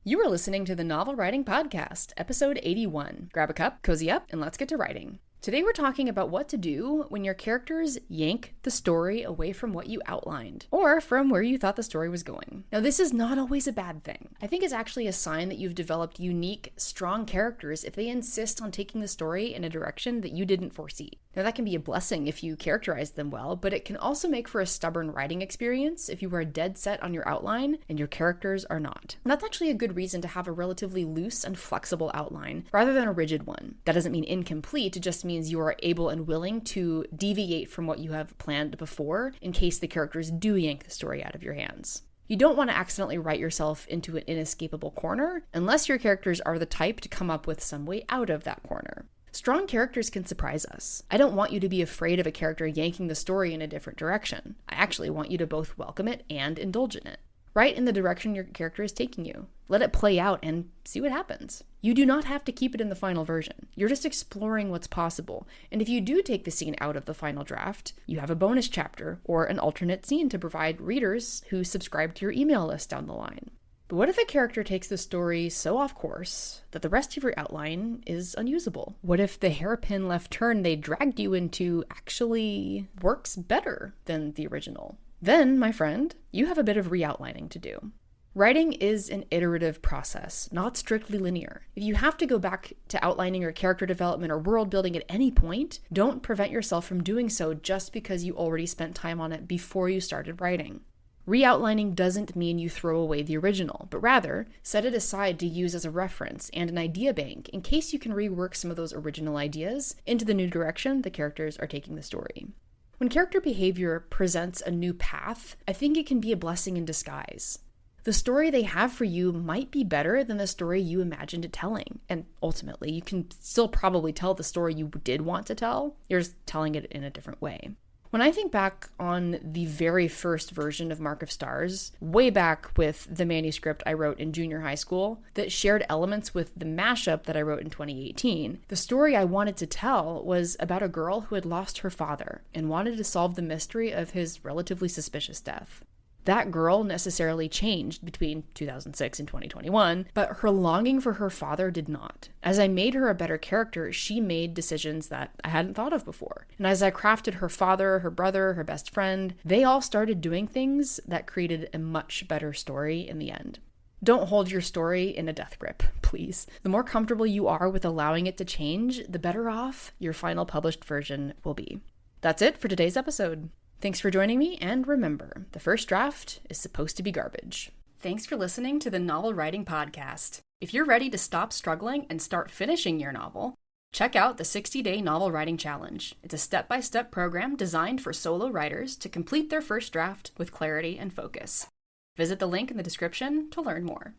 You are listening to the Novel Writing Podcast, episode 81. Grab a cup, cozy up, and let's get to writing. Today we're talking about what to do when your characters yank the story away from what you outlined, or from where you thought the story was going. Now, this is not always a bad thing. I think it's actually a sign that you've developed unique, strong characters if they insist on taking the story in a direction that you didn't foresee. Now, that can be a blessing if you characterize them well, but it can also make for a stubborn writing experience if you are dead set on your outline and your characters are not. And that's actually a good reason to have a relatively loose and flexible outline rather than a rigid one. That doesn't mean incomplete, it just means you are able and willing to deviate from what you have planned before in case the characters do yank the story out of your hands. You don't want to accidentally write yourself into an inescapable corner unless your characters are the type to come up with some way out of that corner. Strong characters can surprise us. I don't want you to be afraid of a character yanking the story in a different direction. I actually want you to both welcome it and indulge in it. Write in the direction your character is taking you. Let it play out and see what happens. You do not have to keep it in the final version. You're just exploring what's possible. And if you do take the scene out of the final draft, you have a bonus chapter or an alternate scene to provide readers who subscribe to your email list down the line. But what if a character takes the story so off course that the rest of your outline is unusable? What if the hairpin left turn they dragged you into actually works better than the original? Then, my friend, you have a bit of re-outlining to do. Writing is an iterative process, not strictly linear. If you have to go back to outlining your character development or world building at any point, don't prevent yourself from doing so just because you already spent time on it before you started writing. Re-outlining doesn't mean you throw away the original, but rather set it aside to use as a reference and an idea bank in case you can rework some of those original ideas into the new direction the characters are taking the story. When character behavior presents a new path, I think it can be a blessing in disguise. The story they have for you might be better than the story you imagined it telling, and ultimately, you can still probably tell the story you did want to tell, you're just telling it in a different way. When I think back on the very first version of Mark of Stars, way back with the manuscript I wrote in junior high school that shared elements with the mashup that I wrote in 2018, the story I wanted to tell was about a girl who had lost her father and wanted to solve the mystery of his relatively suspicious death. That girl necessarily changed between 2006 and 2021, but her longing for her father did not. As I made her a better character, she made decisions that I hadn't thought of before. And as I crafted her father, her brother, her best friend, they all started doing things that created a much better story in the end. Don't hold your story in a death grip, please. The more comfortable you are with allowing it to change, the better off your final published version will be. That's it for today's episode. Thanks for joining me, and remember, the first draft is supposed to be garbage. Thanks for listening to the Novel Writing Podcast. If you're ready to stop struggling and start finishing your novel, check out the 60-Day Novel Writing Challenge. It's a step-by-step program designed for solo writers to complete their first draft with clarity and focus. Visit the link in the description to learn more.